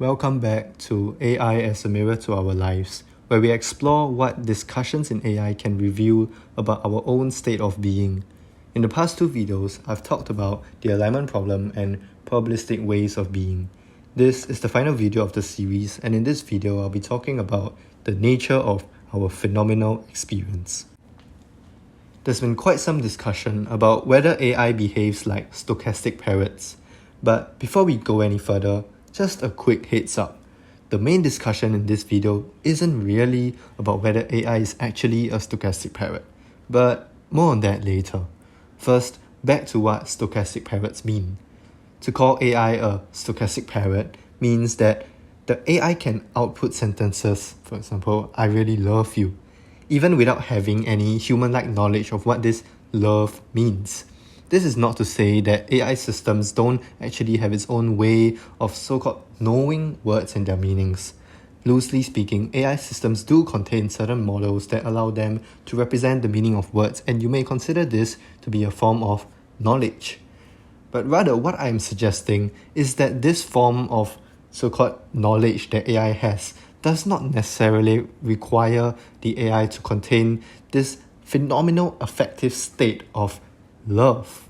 Welcome back to AI as a mirror to our lives, where we explore what discussions in AI can reveal about our own state of being. In the past two videos, I've talked about the alignment problem and probabilistic ways of being. This is the final video of the series, and in this video, I'll be talking about the nature of our phenomenal experience. There's been quite some discussion about whether AI behaves like stochastic parrots, but before we go any further, just a quick heads up. The main discussion in this video isn't really about whether AI is actually a stochastic parrot, but more on that later. First, back to what stochastic parrots mean. To call AI a stochastic parrot means that the AI can output sentences, for example, I really love you, even without having any human-like knowledge of what this love means. This is not to say that AI systems don't actually have its own way of so-called knowing words and their meanings. Loosely speaking, AI systems do contain certain models that allow them to represent the meaning of words, and you may consider this to be a form of knowledge. But rather, what I'm suggesting is that this form of so-called knowledge that AI has does not necessarily require the AI to contain this phenomenal affective state of love.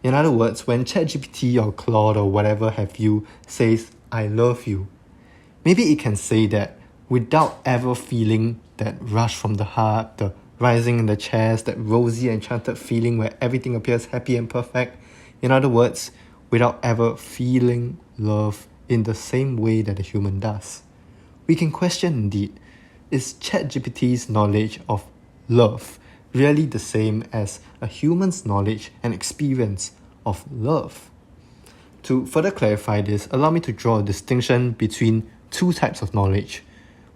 In other words, when ChatGPT or Claude or whatever have you says, I love you, maybe it can say that without ever feeling that rush from the heart, the rising in the chest, that rosy enchanted feeling where everything appears happy and perfect. In other words, without ever feeling love in the same way that a human does. We can question indeed, is ChatGPT's knowledge of love really the same as a human's knowledge and experience of love? To further clarify this, allow me to draw a distinction between two types of knowledge.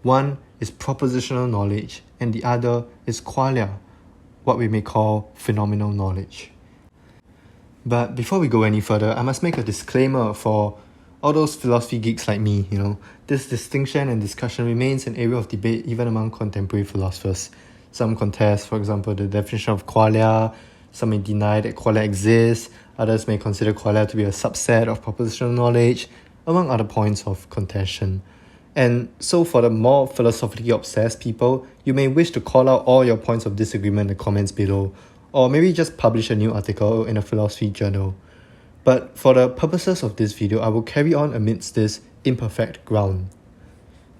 One is propositional knowledge and the other is qualia, what we may call phenomenal knowledge. But before we go any further, I must make a disclaimer for all those philosophy geeks like me, This distinction and discussion remains an area of debate even among contemporary philosophers. Some contest, for example, the definition of qualia. Some may deny that qualia exists. Others may consider qualia to be a subset of propositional knowledge, among other points of contention. And so for the more philosophically obsessed people, you may wish to call out all your points of disagreement in the comments below, or maybe just publish a new article in a philosophy journal. But for the purposes of this video, I will carry on amidst this imperfect ground.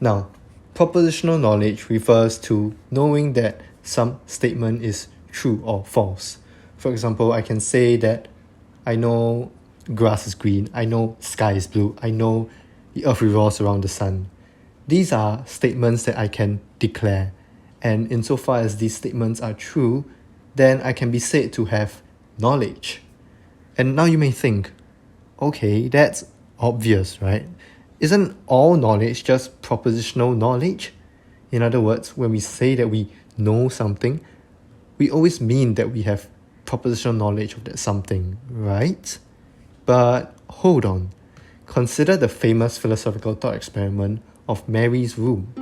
Now, propositional knowledge refers to knowing that some statement is true or false. For example, I can say that I know grass is green, I know sky is blue, I know the earth revolves around the sun. These are statements that I can declare, and insofar as these statements are true, then I can be said to have knowledge. And now you may think, okay, that's obvious, right? Isn't all knowledge just propositional knowledge? In other words, when we say that we know something, we always mean that we have propositional knowledge of that something, right? But hold on. Consider the famous philosophical thought experiment of Mary's room.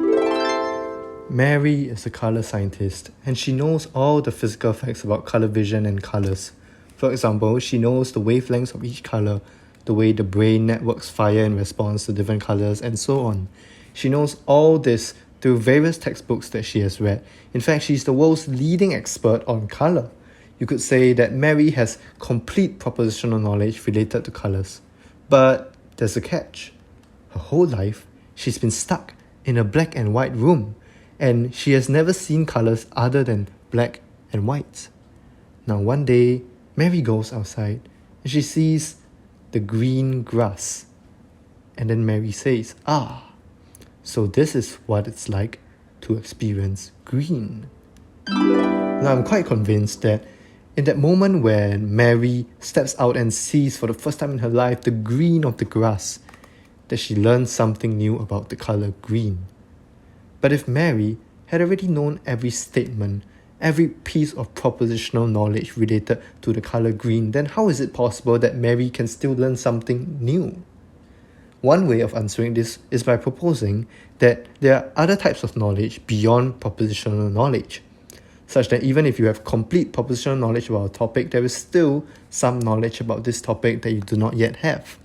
Mary is a color scientist, and she knows all the physical facts about color vision and colors. For example, she knows the wavelengths of each color, the way the brain networks fire in response to different colors, and so on. She knows all this through various textbooks that she has read. In fact, she's the world's leading expert on color. You could say that Mary has complete propositional knowledge related to colors. But there's a catch. Her whole life, she's been stuck in a black and white room, and she has never seen colors other than black and white. Now one day, Mary goes outside and she sees the green grass. And then Mary says, so this is what it's like to experience green. Now I'm quite convinced that in that moment when Mary steps out and sees for the first time in her life the green of the grass, that she learns something new about the color green. But if Mary had already known every statement, every piece of propositional knowledge related to the color green, then how is it possible that Mary can still learn something new? One way of answering this is by proposing that there are other types of knowledge beyond propositional knowledge, such that even if you have complete propositional knowledge about a topic, there is still some knowledge about this topic that you do not yet have.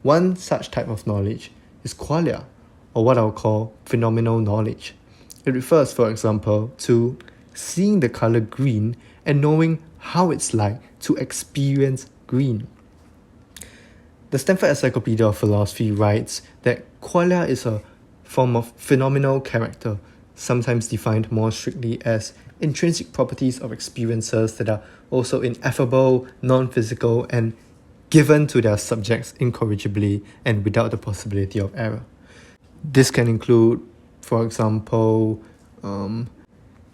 One such type of knowledge is qualia, or what I'll call phenomenal knowledge. It refers, for example, to seeing the color green and knowing how it's like to experience green. The Stanford Encyclopedia of Philosophy writes that qualia is a form of phenomenal character, sometimes defined more strictly as intrinsic properties of experiences that are also ineffable, non-physical, and given to their subjects incorrigibly and without the possibility of error. This can include, for example,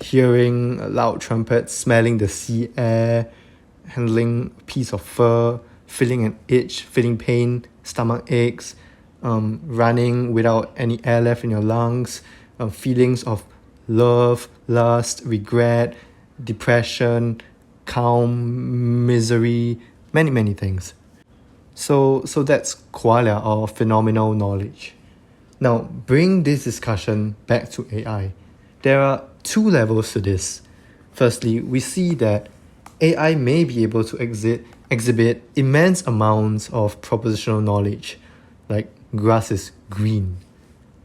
hearing a loud trumpet, smelling the sea air, handling a piece of fur, feeling an itch, feeling pain, stomach aches, running without any air left in your lungs, feelings of love, lust, regret, depression, calm, misery, many things. So that's qualia, or phenomenal knowledge. Now, bring this discussion back to AI. There are two levels to this. Firstly, we see that AI may be able to exhibit immense amounts of propositional knowledge, like grass is green,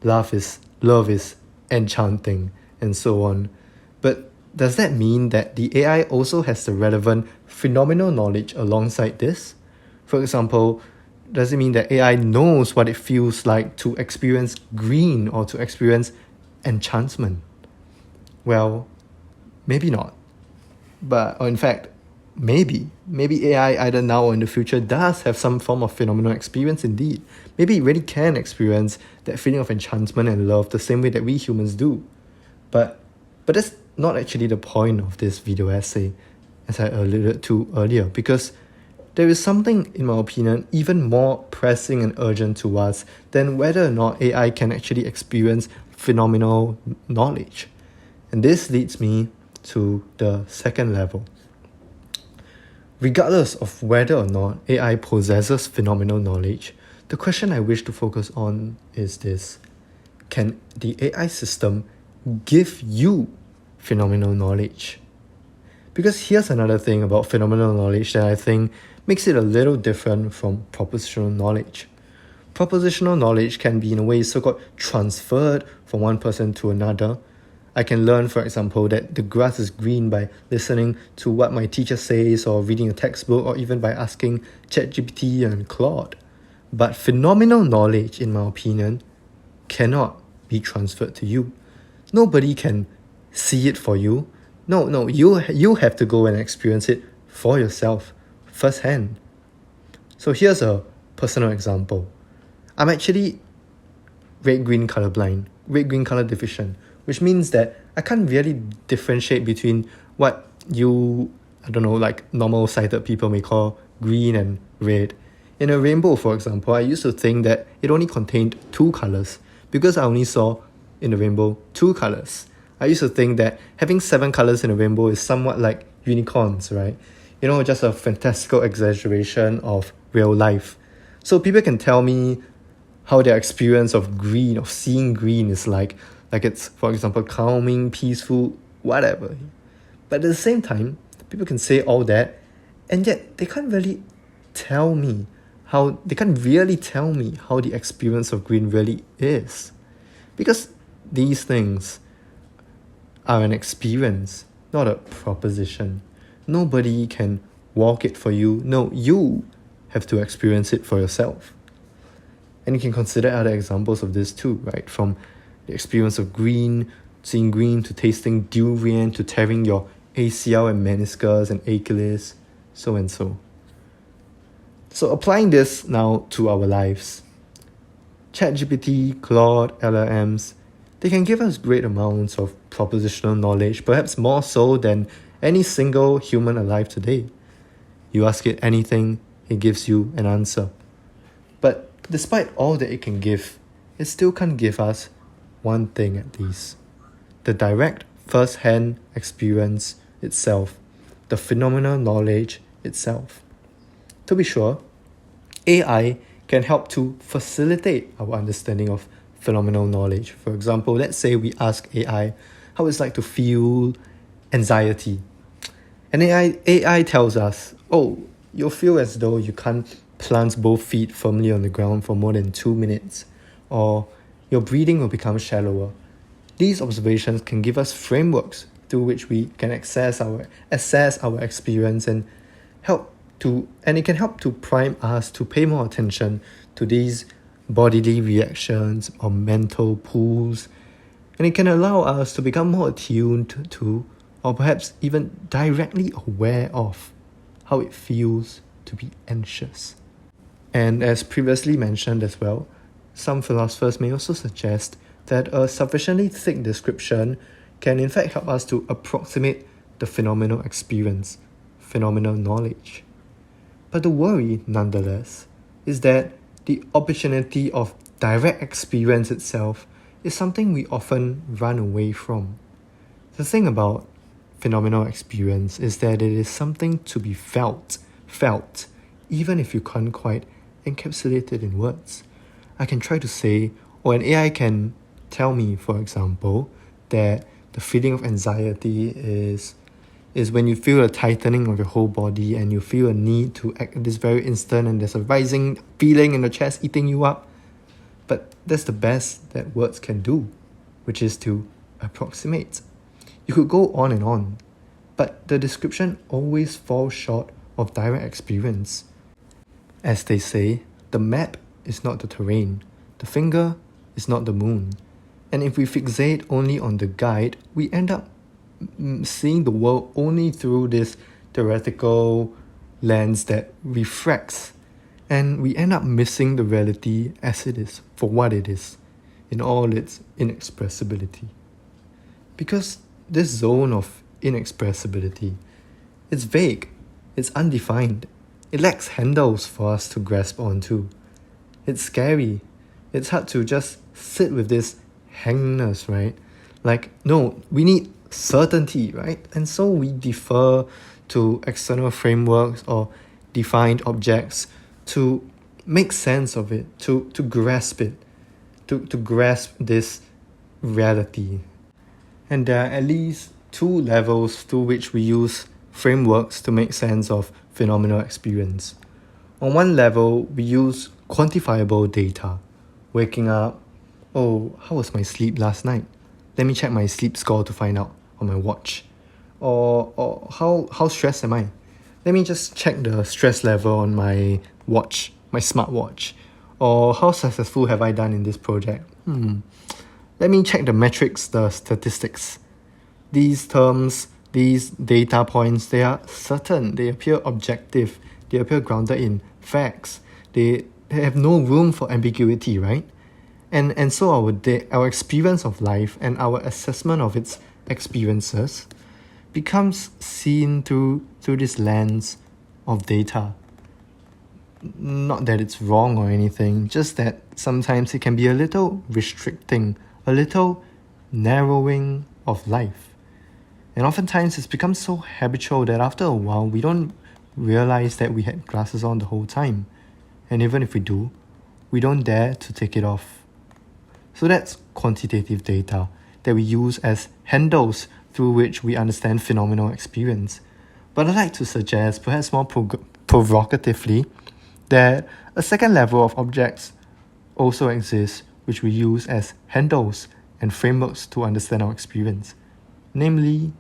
love is enchanting, and so on. But does that mean that the AI also has the relevant phenomenal knowledge alongside this? For example, does it mean that AI knows what it feels like to experience green or to experience enchantment? Well, maybe not. Or in fact, maybe AI either now or in the future does have some form of phenomenal experience indeed. Maybe it really can experience that feeling of enchantment and love the same way that we humans do. But that's not actually the point of this video essay, as I alluded to earlier, because there is something, in my opinion, even more pressing and urgent to us than whether or not AI can actually experience phenomenal knowledge. And this leads me to the second level. Regardless of whether or not AI possesses phenomenal knowledge, the question I wish to focus on is this: can the AI system give you phenomenal knowledge? Because here's another thing about phenomenal knowledge that I think makes it a little different from propositional knowledge. Propositional knowledge can be in a way so-called transferred from one person to another. I can learn, for example, that the grass is green by listening to what my teacher says, or reading a textbook, or even by asking ChatGPT and Claude. But phenomenal knowledge, in my opinion, cannot be transferred to you. Nobody can see it for you. No, you have to go and experience it for yourself, firsthand. So here's a personal example. I'm actually red-green colorblind, red-green color deficient, which means that I can't really differentiate between what you, like normal sighted people may call green and red. In a rainbow, for example, I used to think that it only contained two colors because I only saw in the rainbow two colors. I used to think that having 7 colors in a rainbow is somewhat like unicorns, right? Just a fantastical exaggeration of real life. So people can tell me how their experience of green, of seeing green, is like it's, for example, calming, peaceful, whatever. But at the same time, people can say all that, and yet they can't really tell me how the experience of green really is. Because these things are an experience, not a proposition. Nobody can walk it for you. No, you have to experience it for yourself. And you can consider other examples of this too, right? From the experience of green, seeing green, to tasting durian, to tearing your ACL and meniscus and Achilles, so and so. So applying this now to our lives, ChatGPT, Claude, LLMs, they can give us great amounts of propositional knowledge, perhaps more so than any single human alive today. You ask it anything, it gives you an answer. But despite all that it can give, it still can't give us one thing at least: the direct first-hand experience itself, the phenomenal knowledge itself. To be sure, AI can help to facilitate our understanding of phenomenal knowledge. For example, let's say we ask AI how it's like to feel anxiety. And AI tells us, you'll feel as though you can't plant both feet firmly on the ground for more than 2 minutes. or your breathing will become shallower. These observations can give us frameworks through which we can assess our experience and it can help to prime us to pay more attention to these bodily reactions or mental pulls, and it can allow us to become more attuned to, or perhaps even directly aware of, how it feels to be anxious. And as previously mentioned as well, some philosophers may also suggest that a sufficiently thick description can in fact help us to approximate the phenomenal experience, phenomenal knowledge. But the worry, nonetheless, is that the opportunity of direct experience itself is something we often run away from. The thing about phenomenal experience is that it is something to be felt, even if you can't quite encapsulate it in words. I can try to say, or an AI can tell me, for example, that the feeling of anxiety is when you feel a tightening of your whole body and you feel a need to act at this very instant, and there's a rising feeling in the chest eating you up. But that's the best that words can do, which is to approximate. You could go on, but the description always falls short of direct experience. As they say, the map is not the terrain, the finger is not the moon. And if we fixate only on the guide, we end up seeing the world only through this theoretical lens that refracts, and we end up missing the reality as it is, for what it is, in all its inexpressibility. Because this zone of inexpressibility, it's vague, it's undefined, it lacks handles for us to grasp onto. It's scary, it's hard to just sit with this hangness, right? Like, no, we need certainty, right? And so we defer to external frameworks or defined objects to make sense of it, to grasp it, to grasp this reality. And there are at least two levels through which we use frameworks to make sense of phenomenal experience. On one level, we use quantifiable data. Waking up, oh, how was my sleep last night? Let me check my sleep score to find out on my watch. Or how stressed am I? Let me just check the stress level on my watch, my smartwatch. Or how successful have I done in this project? Let me check the metrics, the statistics. These terms, these data points, they are certain, they appear objective, they appear grounded in facts. They have no room for ambiguity, right? And so our experience of life and our assessment of its experiences becomes seen through this lens of data. Not that it's wrong or anything, just that sometimes it can be a little restricting, a little narrowing of life. And oftentimes it's become so habitual that after a while we don't realize that we had glasses on the whole time. And even if we do, we don't dare to take it off. So that's quantitative data that we use as handles through which we understand phenomenal experience. But I'd like to suggest, perhaps more provocatively, that a second level of objects also exists, which we use as handles and frameworks to understand our experience, namely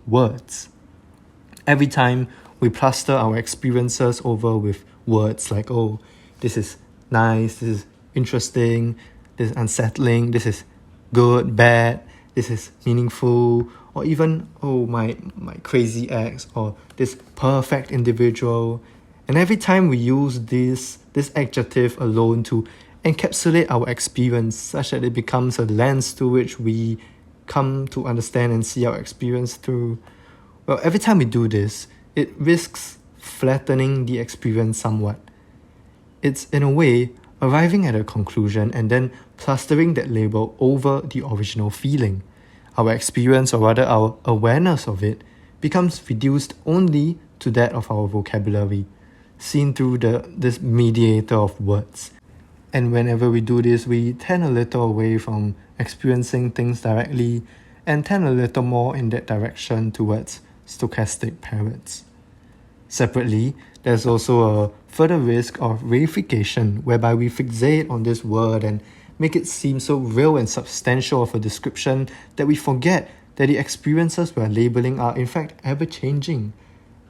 words. Every time we plaster our experiences over with words like, oh, this is nice, this is interesting, this is unsettling, this is good, bad, this is meaningful, or even, oh, my crazy ex, or this perfect individual. And every time we use this adjective alone to encapsulate our experience such that it becomes a lens through which we come to understand and see our experience through, well, every time we do this, it risks flattening the experience somewhat. It's, in a way, arriving at a conclusion and then plastering that label over the original feeling. Our experience, or rather our awareness of it, becomes reduced only to that of our vocabulary, seen through this mediator of words. And whenever we do this, we tend a little away from experiencing things directly and tend a little more in that direction towards stochastic parrots. Separately, there's also a further risk of reification, whereby we fixate on this word and make it seem so real and substantial of a description that we forget that the experiences we're labeling are in fact ever-changing.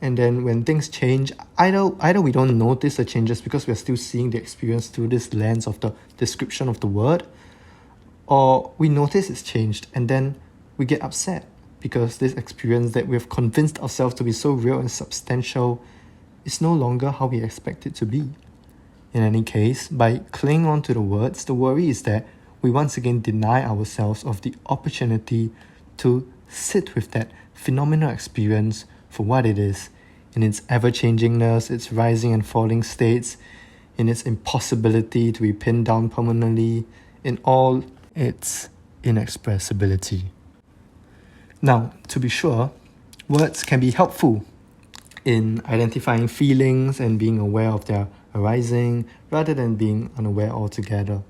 And then when things change, either we don't notice the changes because we're still seeing the experience through this lens of the description of the word, or we notice it's changed and then we get upset because this experience that we've convinced ourselves to be so real and substantial is no longer how we expect it to be. In any case, by clinging on to the words, the worry is that we once again deny ourselves of the opportunity to sit with that phenomenal experience for what it is, in its ever-changingness, its rising and falling states, in its impossibility to be pinned down permanently, in all its inexpressibility. Now, to be sure, words can be helpful in identifying feelings and being aware of their arising rather than being unaware altogether.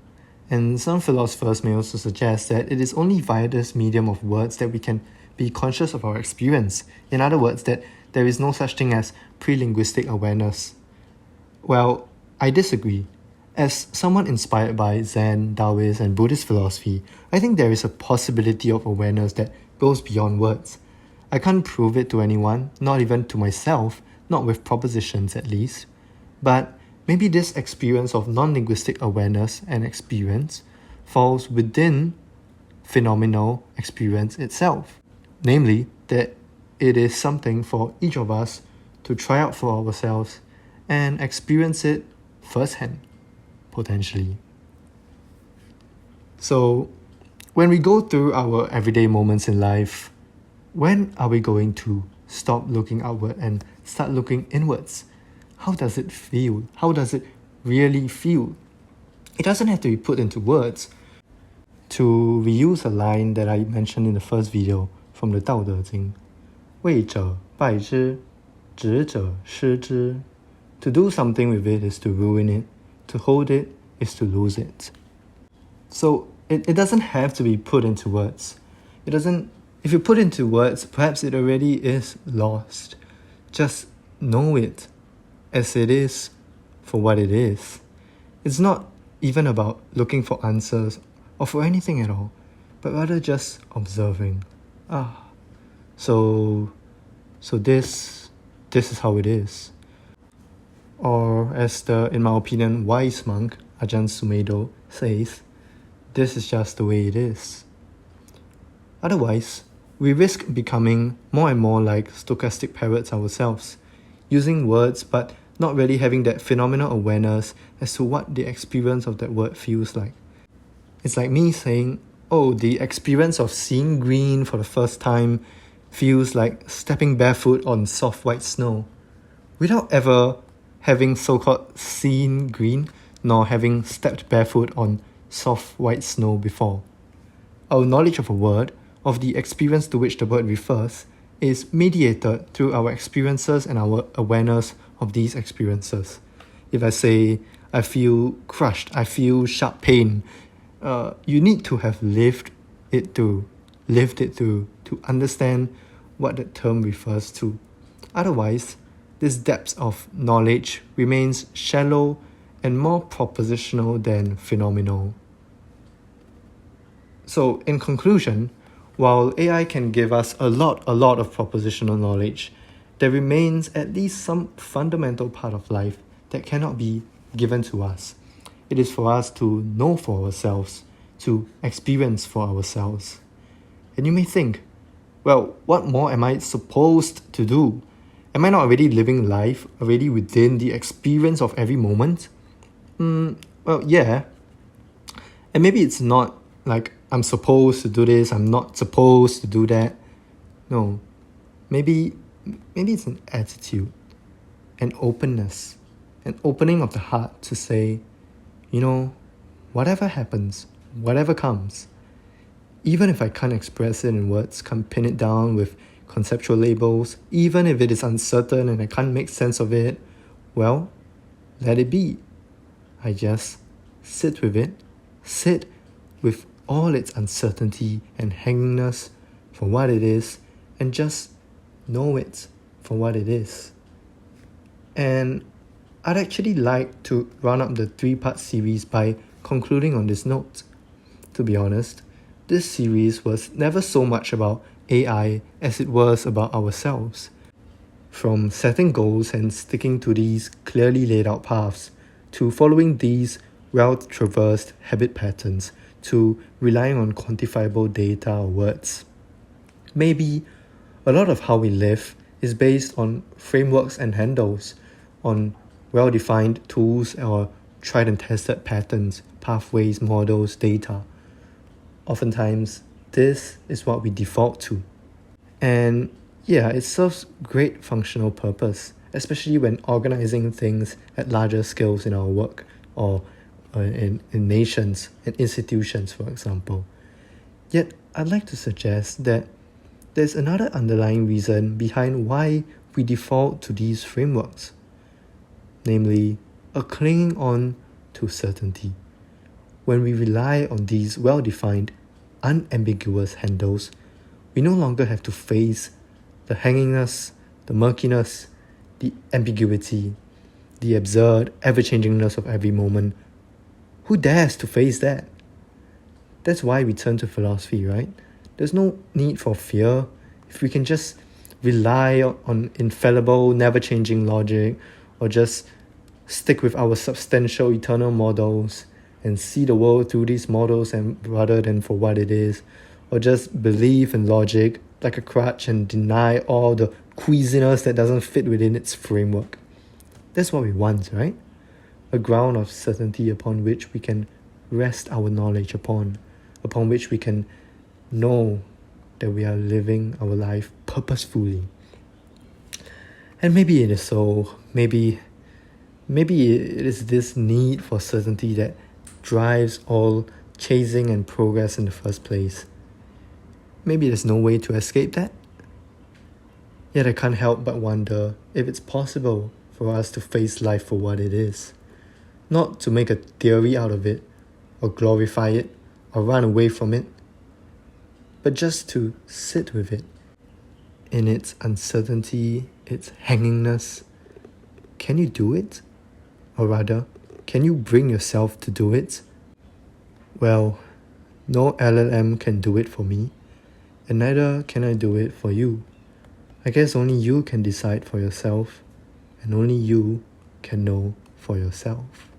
And some philosophers may also suggest that it is only via this medium of words that we can be conscious of our experience. In other words, that there is no such thing as pre-linguistic awareness. Well, I disagree. As someone inspired by Zen, Taoist, and Buddhist philosophy, I think there is a possibility of awareness that goes beyond words. I can't prove it to anyone, not even to myself, not with propositions at least. But maybe this experience of non-linguistic awareness and experience falls within phenomenal experience itself. Namely, that it is something for each of us to try out for ourselves and experience it firsthand, potentially. So, when we go through our everyday moments in life, when are we going to stop looking outward and start looking inwards? How does it feel? How does it really feel? It doesn't have to be put into words. To reuse a line that I mentioned in the first video from the 道德经, 为者败之, 执者失之. To do something with it is to ruin it. To hold it is to lose it. So it doesn't have to be put into words. If you put into words, perhaps it already is lost. Just know it as it is for what it is. It's not even about looking for answers or for anything at all, but rather just observing. So this is how it is. Or as the, in my opinion, wise monk, Ajahn Sumedho, says, this is just the way it is. Otherwise, we risk becoming more and more like stochastic parrots ourselves, using words but not really having that phenomenal awareness as to what the experience of that word feels like. It's like me saying, oh, the experience of seeing green for the first time feels like stepping barefoot on soft white snow, without ever having so-called seen green, nor having stepped barefoot on soft white snow before. Our knowledge of a word, of the experience to which the word refers, is mediated through our experiences and our awareness of these experiences. If I say, I feel crushed, I feel sharp pain, you need to have lived it to understand what that term refers to. Otherwise, this depth of knowledge remains shallow and more propositional than phenomenal. So, in conclusion, while AI can give us a lot of propositional knowledge, there remains at least some fundamental part of life that cannot be given to us. It is for us to know for ourselves, to experience for ourselves. And you may think, well, what more am I supposed to do? Am I not already living life, already within the experience of every moment? Well, yeah. And maybe it's not like I'm supposed to do this, I'm not supposed to do that. No. Maybe it's an attitude, an openness, an opening of the heart to say, whatever happens, whatever comes, even if I can't express it in words, can't pin it down with conceptual labels, even if it is uncertain and I can't make sense of it, well, let it be. I just sit with it, sit with all its uncertainty and hangingness for what it is, and just know it for what it is. And I'd actually like to run up the 3-part series by concluding on this note. to be honest, this series was never so much about AI as it was about ourselves. From setting goals and sticking to these clearly laid out paths, to following these well-traversed habit patterns, to relying on quantifiable data or words. Maybe a lot of how we live is based on frameworks and handles, on well-defined tools or tried and tested patterns, pathways, models, data. Oftentimes, this is what we default to. And yeah, it serves great functional purpose, especially when organizing things at larger scales in our work or in nations and institutions, for example. Yet, I'd like to suggest that there's another underlying reason behind why we default to these frameworks, namely, a clinging on to certainty. When we rely on these well-defined, unambiguous handles, we no longer have to face the hangingness, the murkiness, the ambiguity, the absurd ever-changingness of every moment. Who dares to face that? That's why we turn to philosophy, right? There's no need for fear. If we can just rely on infallible, never-changing logic, or just stick with our substantial eternal models and see the world through these models and rather than for what it is, or just believe in logic like a crutch and deny all the queasiness that doesn't fit within its framework. That's what we want, right? A ground of certainty upon which we can rest our knowledge upon which we can know that we are living our life purposefully. And maybe it is so. Maybe it is this need for certainty that drives all chasing and progress in the first place. Maybe there's no way to escape that. Yet I can't help but wonder if it's possible for us to face life for what it is. Not to make a theory out of it, or glorify it, or run away from it, but just to sit with it. In its uncertainty, its hangingness. Can you do it? Or rather, can you bring yourself to do it? Well, no LLM can do it for me, and neither can I do it for you. I guess only you can decide for yourself, and only you can know for yourself.